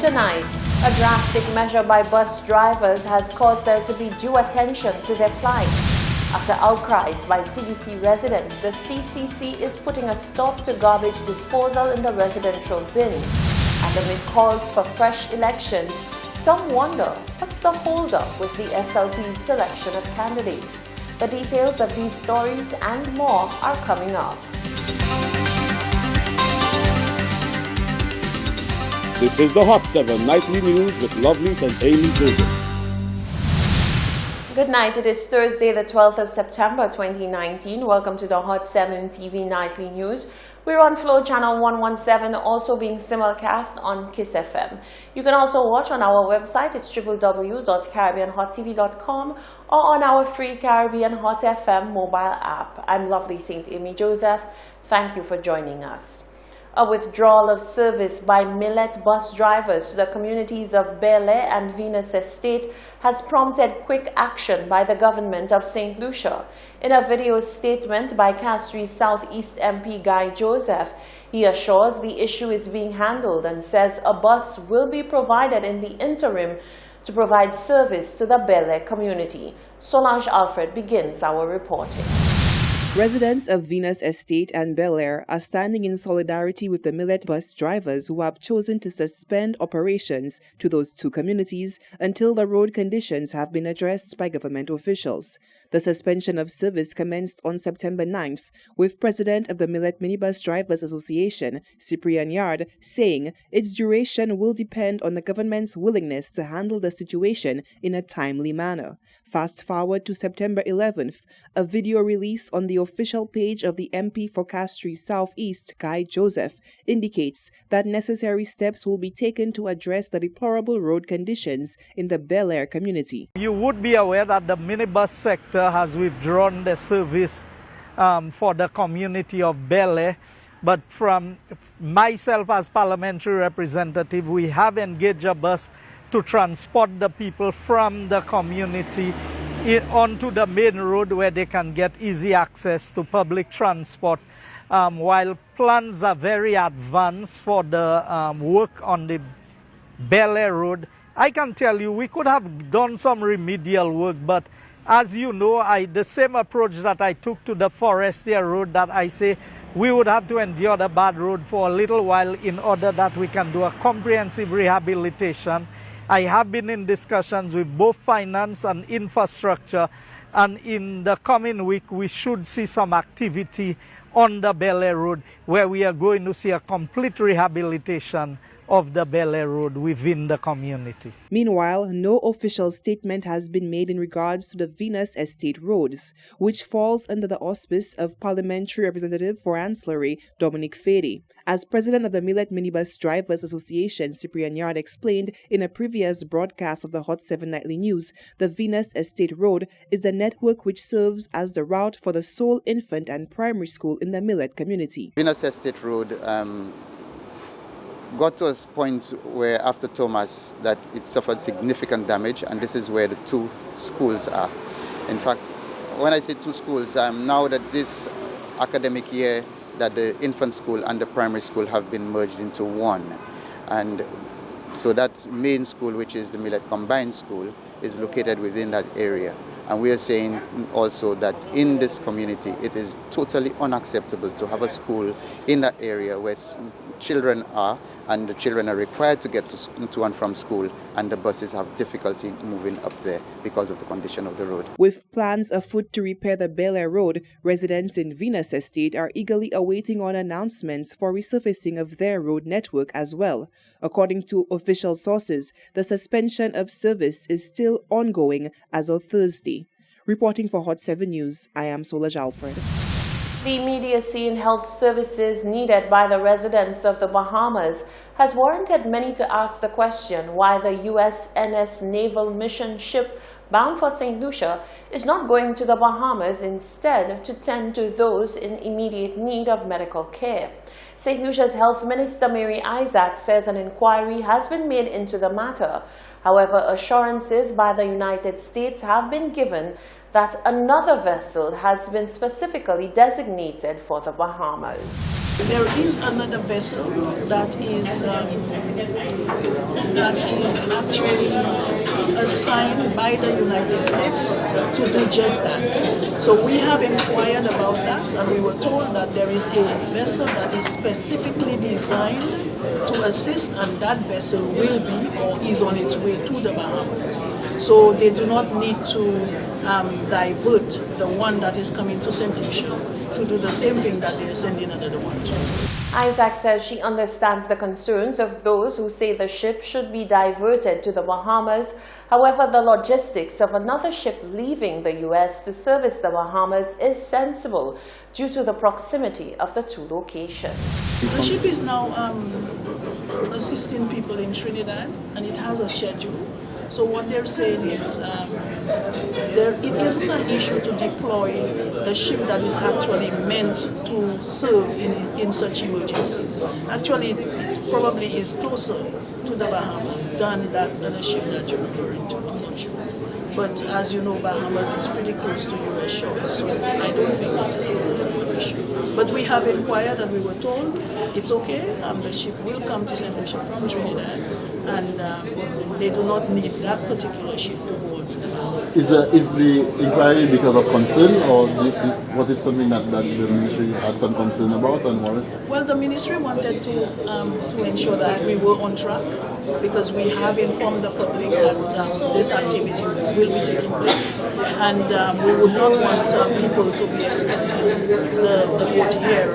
Tonight, a drastic measure by bus drivers has caused there to be due attention to their plight. After outcries by CDC residents, the CCC is putting a stop to garbage disposal in the residential bins. And amid calls for fresh elections, some wonder what's the holdup with the SLP's selection of candidates. The details of these stories and more are coming up. This is the Hot 7 Nightly News with Lovelace and Amy Joseph. Good night. It is Thursday, the 12th of September 2019. Welcome to the Hot 7 TV Nightly News. We're on Flow Channel 117, also being simulcast on KISS FM. You can also watch on our website. It's www.caribbeanhottv.com or on our free Caribbean Hot FM mobile app. I'm Lovely St. Amy Joseph. Thank you for joining us. A withdrawal of service by Millet bus drivers to the communities of Bel Air and Venus Estate has prompted quick action by the government of St. Lucia. In a video statement by Castries Southeast MP Guy Joseph, he assures the issue is being handled and says a bus will be provided in the interim to provide service to the Bel Air community. Solange Alfred begins our reporting. Residents of Venus Estate and Bel Air are standing in solidarity with the Millet bus drivers who have chosen to suspend operations to those two communities until the road conditions have been addressed by government officials. The suspension of service commenced on September 9th, with President of the Millet Minibus Drivers Association, Cyprian Yard, saying its duration will depend on the government's willingness to handle the situation in a timely manner. Fast forward to September 11th, a video release on the official page of the MP for Castries Southeast, Guy Joseph, indicates that necessary steps will be taken to address the deplorable road conditions in the Bel Air community. You would be aware that the minibus sector has withdrawn the service for the community of Bel Air, but from myself as parliamentary representative, we have engaged a bus to transport the people from the community onto the main road where they can get easy access to public transport. While plans are very advanced for the work on the Bel Air Road, I can tell you we could have done some remedial work, but as you know, the same approach that I took to the Forestier Road, that I say we would have to endure the bad road for a little while in order that we can do a comprehensive rehabilitation. I have been in discussions with both finance and infrastructure, and in the coming week we should see some activity on the Bel Air Road where we are going to see a complete rehabilitation of the Bel Air Road within the community. Meanwhile, no official statement has been made in regards to the Venus Estate roads, which falls under the auspice of Parliamentary Representative for Ancillary, Dominic Fady. As president of the Millet Minibus Drivers Association, Cyprian Yard explained in a previous broadcast of the Hot 7 Nightly News, the Venus Estate Road is the network which serves as the route for the sole infant and primary school in the Millet community. Venus Estate Road got to a point where after Thomas that it suffered significant damage, and this is where the two schools are. In fact, when I say two schools, now that this academic year that the infant school and the primary school have been merged into one, and so that main school, which is the Millet Combined School, is located within that area. And we are saying also that in this community it is totally unacceptable to have a school in that area where children are, and the children are required to get to and from school, and the buses have difficulty moving up there because of the condition of the road. With plans afoot to repair the Bel Air Road, residents in Venus Estate are eagerly awaiting on announcements for resurfacing of their road network as well. According to official sources, the suspension of service is still ongoing as of Thursday. Reporting for Hot 7 News, I am Solange Alfred. The immediacy in health services needed by the residents of the Bahamas has warranted many to ask the question why the USNS Naval Mission ship bound for St. Lucia is not going to the Bahamas instead to tend to those in immediate need of medical care. St. Lucia's Health Minister Mary Isaac says an inquiry has been made into the matter. However, assurances by the United States have been given that another vessel has been specifically designated for the Bahamas. There is another vessel that is actually assigned by the United States to do just that. So we have inquired about that, and we were told that there is a vessel that is specifically designed to assist, and that vessel will be or is on its way to the Bahamas. So they do not need to divert the one that is coming to St. Lucia to do the same thing that they are sending another one to. Isaac says she understands the concerns of those who say the ship should be diverted to the Bahamas. However, the logistics of another ship leaving the U.S. to service the Bahamas is sensible due to the proximity of the two locations. The ship is now assisting people in Trinidad, and it has a schedule. So what they're saying is it isn't an issue to deploy the ship that is actually meant to serve in such emergencies. Actually, it probably is closer to the Bahamas than that other ship that you're referring to. I'm not sure. But as you know, Bahamas is pretty close to U.S. shores, so I don't think that is an issue. But we have inquired and we were told it's okay. The ship will come to St. Lucia from Trinidad, and they do not need that particular ship to go on to the Bahamas. Is the inquiry because of concern, or was it something that the ministry had some concern about and worried? Well, the ministry wanted to ensure that we were on track, because we have informed the public that this activity will be taking place, and we would not want people to be expecting the boat here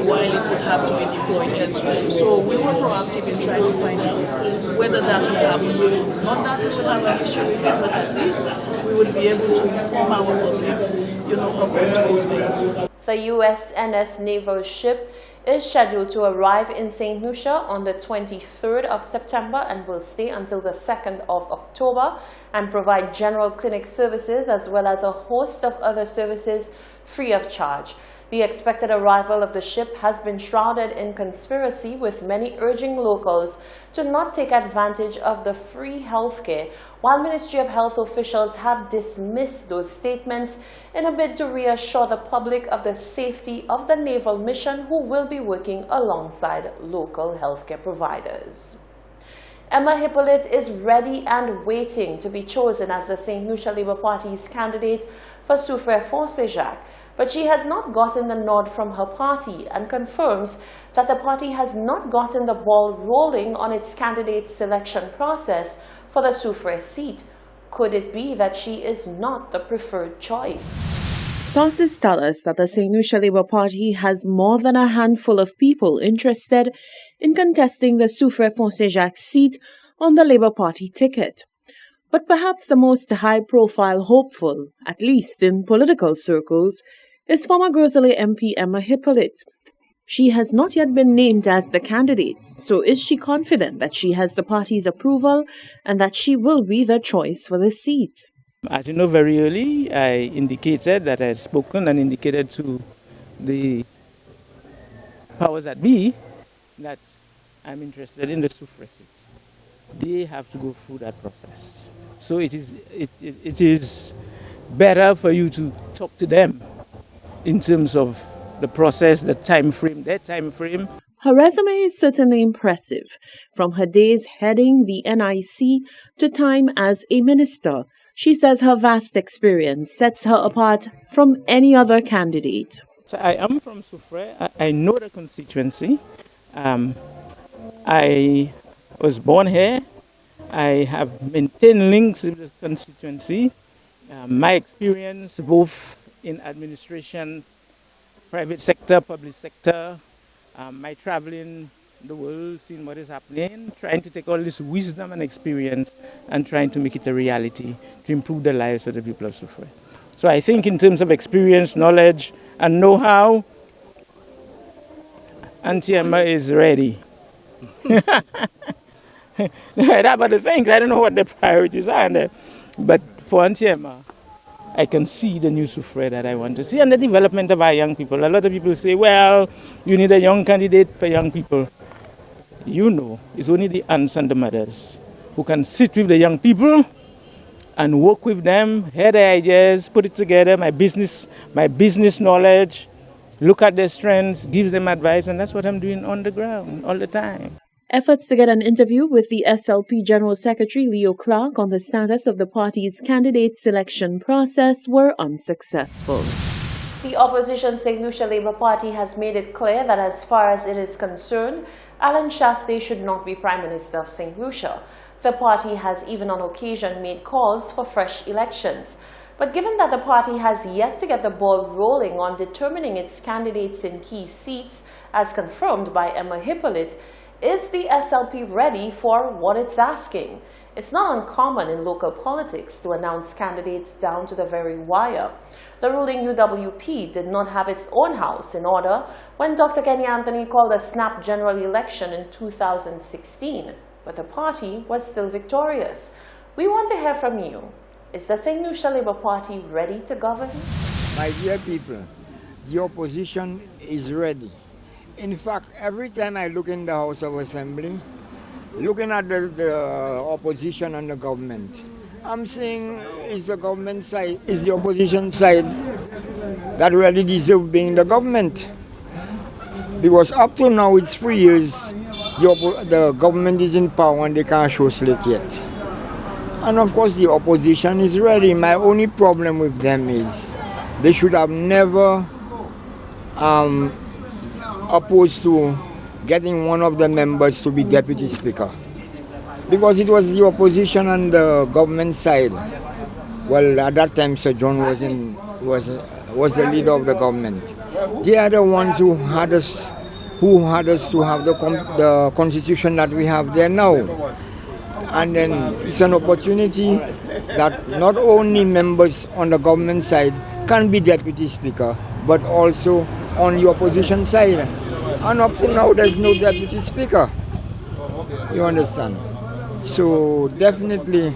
while it would have to be deployed elsewhere. So we were proactive in trying to find out whether that would happen. Not that we would have an issue with it, but at least we would be able to inform our public, of what to expect. The USNS naval ship is scheduled to arrive in St. Lucia on the 23rd of September and will stay until the 2nd of October and provide general clinic services as well as a host of other services free of charge. The expected arrival of the ship has been shrouded in conspiracy, with many urging locals to not take advantage of the free healthcare, while Ministry of Health officials have dismissed those statements in a bid to reassure the public of the safety of the naval mission, who will be working alongside local healthcare providers. Emma Hippolyte is ready and waiting to be chosen as the St. Lucia Labour Party's candidate for Soufrière-Fonséjac, but she has not gotten the nod from her party and confirms that the party has not gotten the ball rolling on its candidate selection process for the Soufrière seat. Could it be that she is not the preferred choice? Sources tell us that the St. Lucia Labour Party has more than a handful of people interested in contesting the Soufrière-Fonséjac seat on the Labour Party ticket. But perhaps the most high-profile hopeful, at least in political circles, is former Grosley MP Emma Hippolyte. She has not yet been named as the candidate, so is she confident that she has the party's approval and that she will be the choice for the seat? As you know, very early I indicated that I had spoken and indicated to the powers that be that I'm interested in the Soufrière seat. They have to go through that process. So it is better for you to talk to them in terms of the process, the time frame, their time frame. Her resume is certainly impressive, from her days heading the NIC to time as a minister. She says her vast experience sets her apart from any other candidate. So I am from Soufrière. I know the constituency. I was born here. I have maintained links with the constituency. My experience both in administration, private sector, public sector, my traveling the world, seeing what is happening, trying to take all this wisdom and experience and trying to make it a reality to improve the lives of the people of Soufrière. So I think in terms of experience, knowledge, and know-how, Auntie Emma is ready. About the things, I don't know what the priorities are, but for Auntie Emma, I can see the new Soufrière that I want to see and the development of our young people. A lot of people say, well, you need a young candidate for young people. You know, it's only the aunts and the mothers who can sit with the young people and work with them, hear their ideas, put it together, my business knowledge, look at their strengths, give them advice, and that's what I'm doing on the ground all the time. Efforts to get an interview with the SLP General Secretary Leo Clark on the status of the party's candidate selection process were unsuccessful. The opposition St. Lucia Labour Party has made it clear that as far as it is concerned, Alan Shaste should not be Prime Minister of St. Lucia. The party has even on occasion made calls for fresh elections. But given that the party has yet to get the ball rolling on determining its candidates in key seats, as confirmed by Emma Hippolyte, is the SLP ready for what it's asking? It's not uncommon in local politics to announce candidates down to the very wire. The ruling UWP did not have its own house in order when Dr. Kenny Anthony called a snap general election in 2016, but the party was still victorious. We want to hear from you. Is the St. Lucia Labour Party ready to govern? My dear people, the opposition is ready. In fact, every time I look in the House of Assembly, looking at the opposition and the government, I'm saying, is the government side, is the opposition side that really deserve being the government? Because up to now, it's 3 years, the government is in power and they can't show slate yet. And of course, the opposition is ready. My only problem with them is they should have never opposed to getting one of the members to be deputy speaker, because it was the opposition and the government side. Well, at that time, Sir John was the leader of the government. They are the ones who had us to have the constitution that we have there now. And then it's an opportunity that not only members on the government side can be deputy speaker, but also on the opposition side. And up to now, there's no deputy speaker. You understand? So definitely,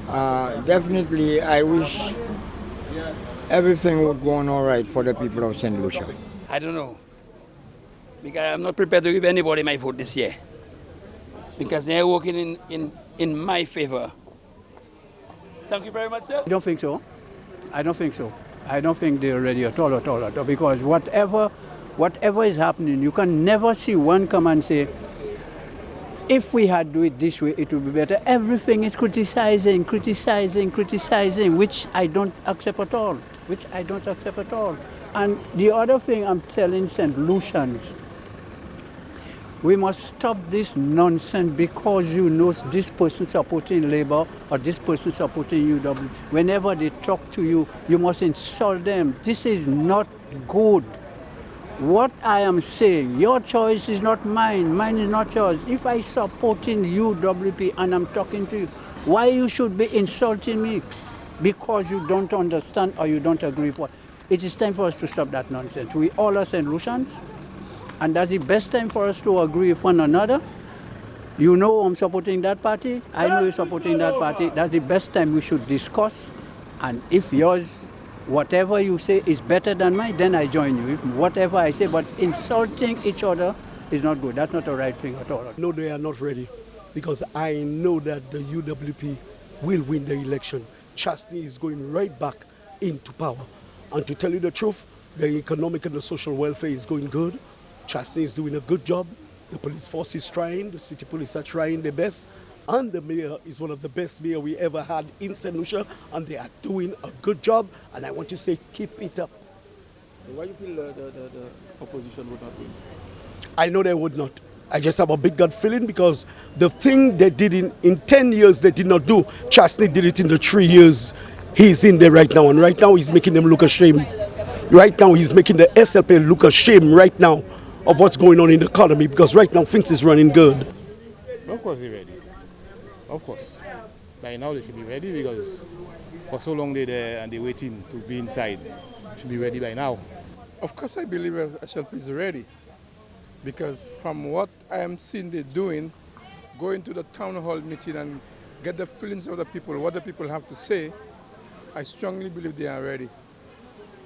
I wish everything would go on all right for the people of St. Lucia. I don't know, because I'm not prepared to give anybody my vote this year, because they're working in my favor. Thank you very much, sir. I don't think so. I don't think so. I don't think they're ready at all, because whatever is happening, you can never see one come and say, if we had do it this way, it would be better. Everything is criticizing, which I don't accept at all. And the other thing I'm telling St. Lucians, we must stop this nonsense because you know this person supporting Labour or this person supporting UW. Whenever they talk to you, you must insult them. This is not good. What I am saying, your choice is not mine, mine is not yours. If I supporting UWP and I'm talking to you, why you should be insulting me? Because you don't understand or you don't agree with what. It is time for us to stop that nonsense. We all are St. Lucians, and that's the best time for us to agree with one another. You know I'm supporting that party, I know you're supporting that party. That's the best time we should discuss, and if yours, whatever you say is better than mine, then I join you. Whatever I say, but insulting each other is not good. That's not the right thing at all. No, they are not ready, because I know that the UWP will win the election. Chastney is going right back into power. And to tell you the truth, the economic and the social welfare is going good. Chastney is doing a good job. The police force is trying. The city police are trying their best. And the mayor is one of the best mayor we ever had in St. Lucia, and they are doing a good job, and I want to say keep it up. So why do you feel the opposition would not win? I know they would not. I just have a big gut feeling, because the thing they did in 10 years they did not do, Chastney did it in the 3 years he's in there right now, and right now he's making them look ashamed. Right now he's making the SLP look ashamed right now of what's going on in the economy, because right now things is running good. Of course they're ready. Of course. By now they should be ready, because for so long they're there and they're waiting to be inside. Should be ready by now. Of course I believe SLP is ready, because from what I am seeing they're doing, going to the town hall meeting and get the feelings of the people, what the people have to say, I strongly believe they are ready.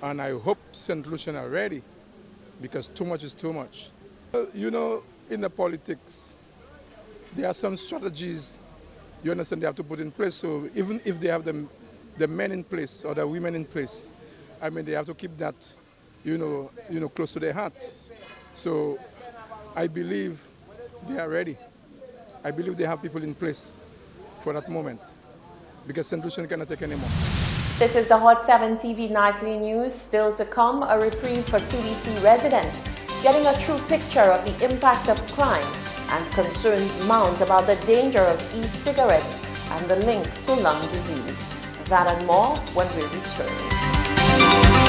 And I hope St. Lucian are ready, because too much is too much. You know, in the politics, there are some strategies, you understand, they have to put in place. So even if they have the men in place or the women in place, I mean, they have to keep that close to their heart. So I believe they are ready. I believe they have people in place for that moment, because St. Lucian cannot take anymore. This is the Hot 7 TV Nightly News. Still to come, a reprieve for CDC residents, getting a true picture of the impact of crime, and concerns mount about the danger of e-cigarettes and the link to lung disease. That and more when we return.